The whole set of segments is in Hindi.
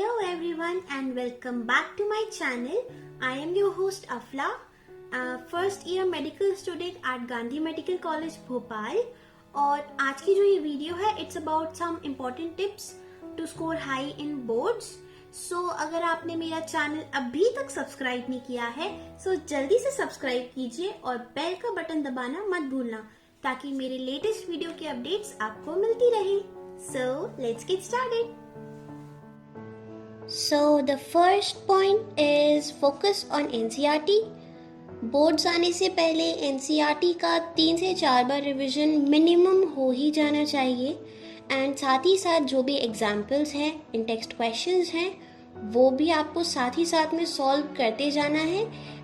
Hello everyone and welcome back to my channel. I am your host Afla, first year medical student at Gandhi Medical College Bhopal. और आज की जो ये वीडियो है it's about some important tips to score high in boards. So अगर आपने मेरा चैनल अभी तक सब्सक्राइब नहीं किया है सो जल्दी से सब्सक्राइब कीजिए और बेल का बटन दबाना मत भूलना ताकि मेरे लेटेस्ट वीडियो की अपडेट्स आपको मिलती रहे. So let's get started. So the first point is focus on NCERT. Boards आने से पहले NCERT का 3 से 4 बार रिवीजन मिनिमम हो ही जाना चाहिए. एंड साथ ही साथ जो भी एग्जाम्पल्स हैं, इन टेक्स्ट क्वेश्चंस हैं, वो भी आपको साथ ही साथ में सॉल्व करते जाना है.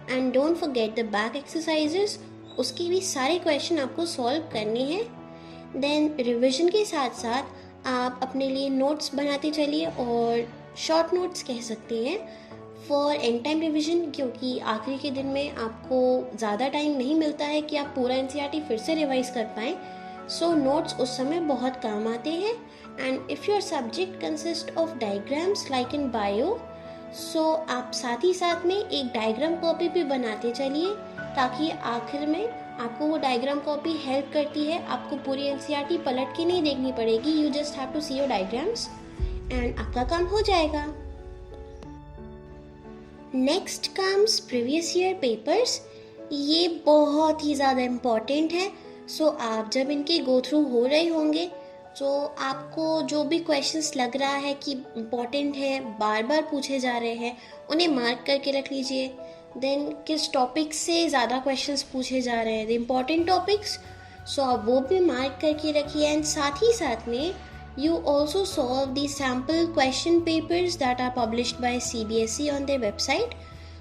And don't forget the back exercises, उसके भी सारे क्वेश्चन आपको सॉल्व करने हैं. देन रिवीजन के साथ साथ आप अपने लिए नोट्स बनाते चलिए और शॉर्ट नोट्स कह सकते हैं फॉर एंड टाइम रिविजन, क्योंकि आखिरी के दिन में आपको ज़्यादा टाइम नहीं मिलता है कि आप पूरा NCERT फिर से रिवाइज कर पाएँ. सो नोट्स उस समय बहुत काम आते हैं. And if your subject consist of diagrams like in bio, so आप साथ ही साथ में एक डायग्राम कॉपी भी बनाते चलिए ताकि आखिर में आपको वो डायग्राम कॉपी हेल्प करती है. आपको पूरी NCERT पलट के नहीं देखनी पड़ेगी. You just have to see your diagrams and आपका काम हो जाएगा. Next comes previous year papers. ये बहुत ही ज़्यादा इम्पॉर्टेंट है. सो आप जब इनके गो थ्रू हो रहे होंगे तो आपको जो भी क्वेश्चंस लग रहा है कि इम्पॉर्टेंट है, बार बार पूछे जा रहे हैं, उन्हें मार्क करके रख लीजिए. देन किस टॉपिक से ज़्यादा क्वेश्चंस पूछे जा रहे हैं, द इम्पॉर्टेंट टॉपिक्स, सो आप वो भी मार्क करके रखिए. एंड साथ ही साथ में you also solve the sample question papers that are published by CBSE on their website.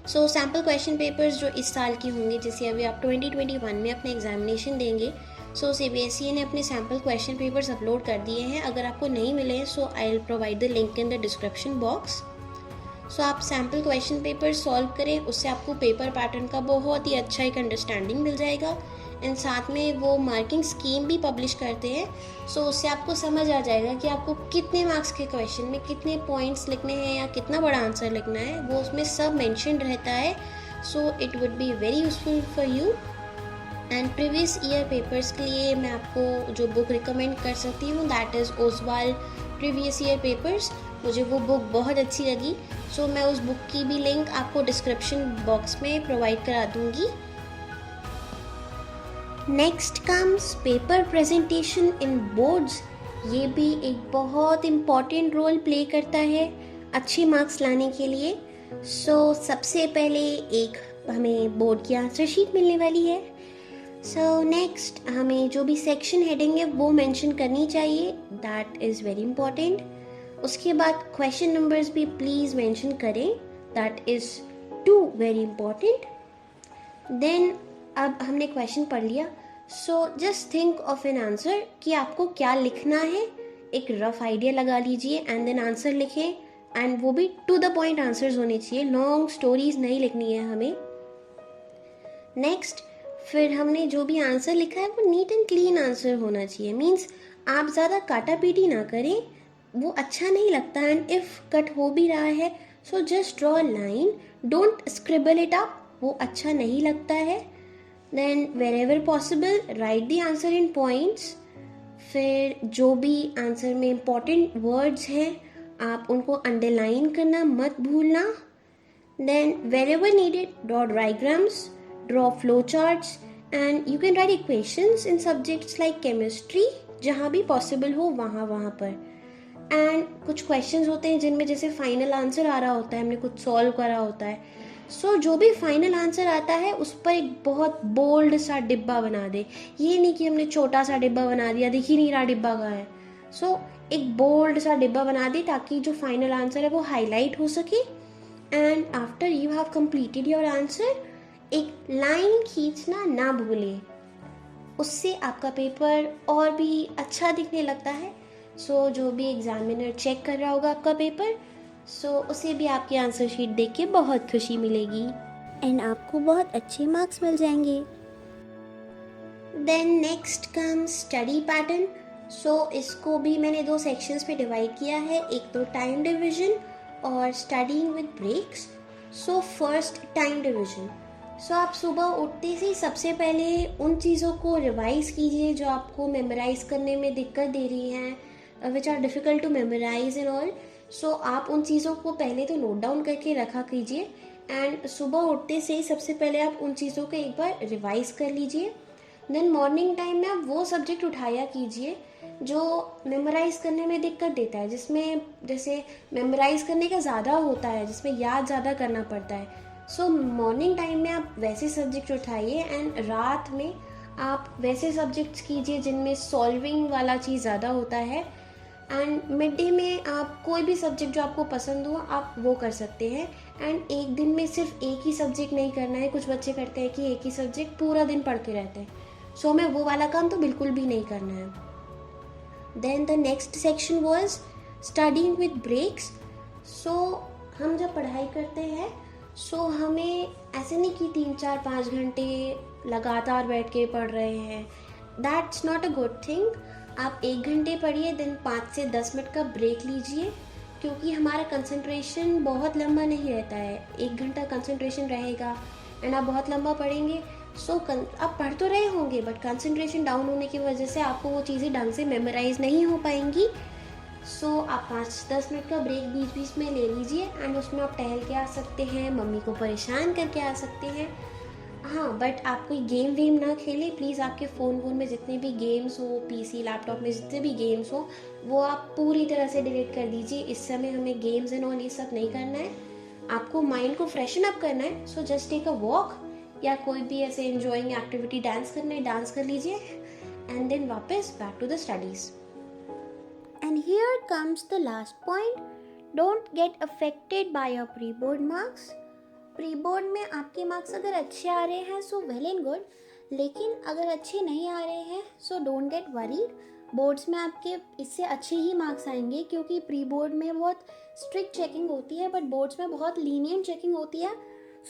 So sample question papers जो इस साल की होंगी, जैसे अभी आप 2021 में अपने एग्जामिनेशन देंगे, सो CBSE ने अपने सैम्पल क्वेश्चन पेपर्स अपलोड कर दिए हैं. अगर आपको नहीं मिले so I will provide the link in the description box. So आप सैम्पल क्वेश्चन पेपर सॉल्व करें, उससे आपको पेपर पैटर्न का बहुत ही अच्छा एक अंडरस्टैंडिंग मिल जाएगा. एंड साथ में वो मार्किंग स्कीम भी पब्लिश करते हैं. सो उससे आपको समझ आ जाएगा कि आपको कितने मार्क्स के क्वेश्चन में कितने पॉइंट्स लिखने हैं या कितना बड़ा आंसर लिखना है, वो उसमें सब मेंशन रहता है. So it would be very useful for you. And previous year papers के लिए मैं आपको जो बुक रिकमेंड कर सकती हूँ that is Oswal previous year papers. मुझे वो बुक बहुत अच्छी लगी. सो मैं उस बुक की भी लिंक आपको डिस्क्रिप्शन बॉक्स में प्रोवाइड करा दूँगी. नेक्स्ट कम्स पेपर प्रेजेंटेशन इन बोर्ड्स. ये भी एक बहुत इम्पॉर्टेंट रोल प्ले करता है अच्छे मार्क्स लाने के लिए. सो सबसे पहले एक हमें बोर्ड की आंसर शीट मिलने वाली है. सो नेक्स्ट हमें जो भी सेक्शन हेडिंग है वो मेंशन करनी चाहिए, दैट इज़ वेरी इम्पॉर्टेंट. उसके बाद क्वेश्चन नंबर्स भी प्लीज़ मेंशन करें, that is too very important. Then अब हमने क्वेश्चन पढ़ लिया. So just think of an answer कि आपको क्या लिखना है. एक रफ आइडिया लगा लीजिए एंड देन आंसर लिखें. एंड वो भी टू द पॉइंट आंसर्स होने चाहिए, लॉन्ग स्टोरीज नहीं लिखनी है हमें. नेक्स्ट फिर हमने जो भी आंसर लिखा है वो नीट एंड क्लीन आंसर होना चाहिए. मीन्स आप ज़्यादा काटा पीटी ना करें, वो अच्छा नहीं लगता. एंड इफ़ कट हो भी रहा है so just draw line, don't scribble it up, वो अच्छा नहीं लगता है. Then wherever possible write the answer in points. फिर जो भी आंसर में इम्पॉर्टेंट वर्ड्स हैं आप उनको अंडरलाइन करना मत भूलना. Then wherever needed draw diagrams, draw flow charts and you can write equations in subjects like chemistry जहाँ भी पॉसिबल हो वहाँ पर. एंड कुछ क्वेश्चंस होते हैं जिनमें जैसे फाइनल आंसर आ रहा होता है, हमने कुछ सॉल्व करा होता है. सो जो भी फाइनल आंसर आता है उस पर एक बहुत बोल्ड सा डिब्बा बना दे. ये नहीं कि हमने छोटा सा डिब्बा बना दिया, दिख ही नहीं रहा डिब्बा कहाँ है. सो एक बोल्ड सा डिब्बा बना दे ताकि जो फाइनल आंसर है वो हाईलाइट हो सके. And after you have completed your answer एक लाइन खींचना ना भूलें, उससे आपका पेपर और भी अच्छा दिखने लगता है. सो जो भी एग्जामिनर चेक कर रहा होगा आपका पेपर, सो उसे भी आपकी आंसर शीट देख के बहुत खुशी मिलेगी एंड आपको बहुत अच्छे मार्क्स मिल जाएंगे. Then next come study pattern. So इसको भी मैंने 2 सेक्शंस पे डिवाइड किया है. एक तो टाइम डिवीजन और studying with breaks. So first, time division. So आप सुबह उठते से सबसे पहले उन चीज़ों को रिवाइज कीजिए जो आपको मेमोराइज करने में दिक्कत दे रही हैं, which are difficult to memorise and all. So आप उन चीज़ों को पहले तो नोट डाउन करके रखा कीजिए, एंड सुबह उठते से ही सबसे पहले आप उन चीज़ों को एक बार रिवाइज कर लीजिए। देन मॉर्निंग टाइम में आप वो सब्जेक्ट उठाया कीजिए जो मेमोराइज करने में दिक्कत देता है, जिसमें जैसे मेमोराइज करने का ज़्यादा होता है, जिसमें याद ज़्यादा करना पड़ता है। सो मॉर्निंग टाइम में आप वैसे सब्जेक्ट उठाइए, एंड रात में आप वैसे सब्जेक्ट्स कीजिए जिनमें सॉल्विंग वाला चीज़ ज़्यादा होता है। एंड मिड डे में आप कोई भी सब्जेक्ट जो आपको पसंद हो आप वो कर सकते हैं। एंड एक दिन में सिर्फ एक ही सब्जेक्ट नहीं करना है। कुछ बच्चे करते हैं कि एक ही सब्जेक्ट पूरा दिन पढ़ते रहते हैं। सो हमें वो वाला काम तो बिल्कुल भी नहीं करना है। Then the next section was studying with breaks. So हम जब पढ़ाई करते हैं सो हमें ऐसे नहीं कि 3 4 5 घंटे लगातार बैठ के पढ़ रहे हैं। That's not a good thing. आप 1 घंटे पढ़िए, देन 5 से 10 मिनट का ब्रेक लीजिए, क्योंकि हमारा कंसंट्रेशन बहुत लंबा नहीं रहता है। 1 घंटा कंसंट्रेशन रहेगा एंड आप बहुत लंबा पढ़ेंगे। आप पढ़ तो रहे होंगे बट कंसंट्रेशन डाउन होने की वजह से आपको वो चीज़ें ढंग से मेमोराइज नहीं हो पाएंगी। आप 5 10 मिनट का ब्रेक बीच बीच में ले लीजिए, एंड उसमें आप टहल के आ सकते हैं, मम्मी को परेशान करके आ सकते हैं। हाँ, बट आप कोई गेम वेम ना खेलें प्लीज़। आपके फ़ोन में जितने भी गेम्स हो, पीसी लैपटॉप में जितने भी गेम्स हो, वो आप पूरी तरह से डिलीट कर दीजिए। इस समय हमें गेम्स एंड ऑल ये सब नहीं करना है। आपको माइंड को फ्रेशन अप करना है। So just take a walk, या कोई भी ऐसे एंजॉइंग एक्टिविटी, डांस करना है डांस कर लीजिए, एंड देन वापस back to the studies. And here comes the last point. Don't get affected by your pre-board marks. Preboard में आपके मार्क्स अगर अच्छे आ रहे हैं सो वेल एंड गुड, लेकिन अगर अच्छे नहीं आ रहे हैं so don't get worried. Boards में आपके इससे अच्छे ही मार्क्स आएंगे, क्योंकि प्री बोर्ड में बहुत स्ट्रिक्ट चेकिंग होती है बट बोर्ड्स में बहुत लीनियंट चेकिंग होती है।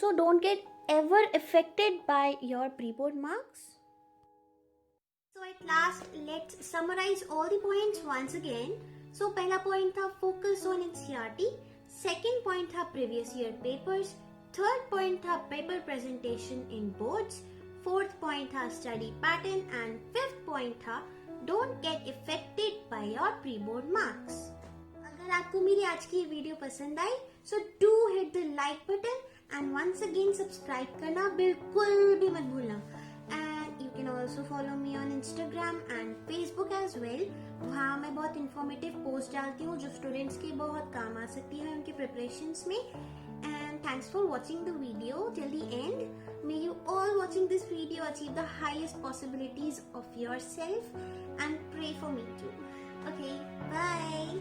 So don't get ever affected by your pre board marks. So at last, let's summarize all the points once again. So पहला point था focus on NCERT, second point था previous year papers, third point था paper presentation in boards, fourth point था study pattern, and fifth point था don't get affected by your pre-board marks. अगर आपको मेरी आज की वीडियो पसंद आई so do hit the like button and once again subscribe करना बिल्कुल भी मत भूलना। You can also follow me on Instagram and Facebook as well. वहाँ मैं बहुत informative post डालती हूँ जो students के बहुत काम आ सकती है उनके preparations में। And thanks for watching the video till the end. May you all watching this video achieve the highest possibilities of yourself and pray for me too. Okay, bye.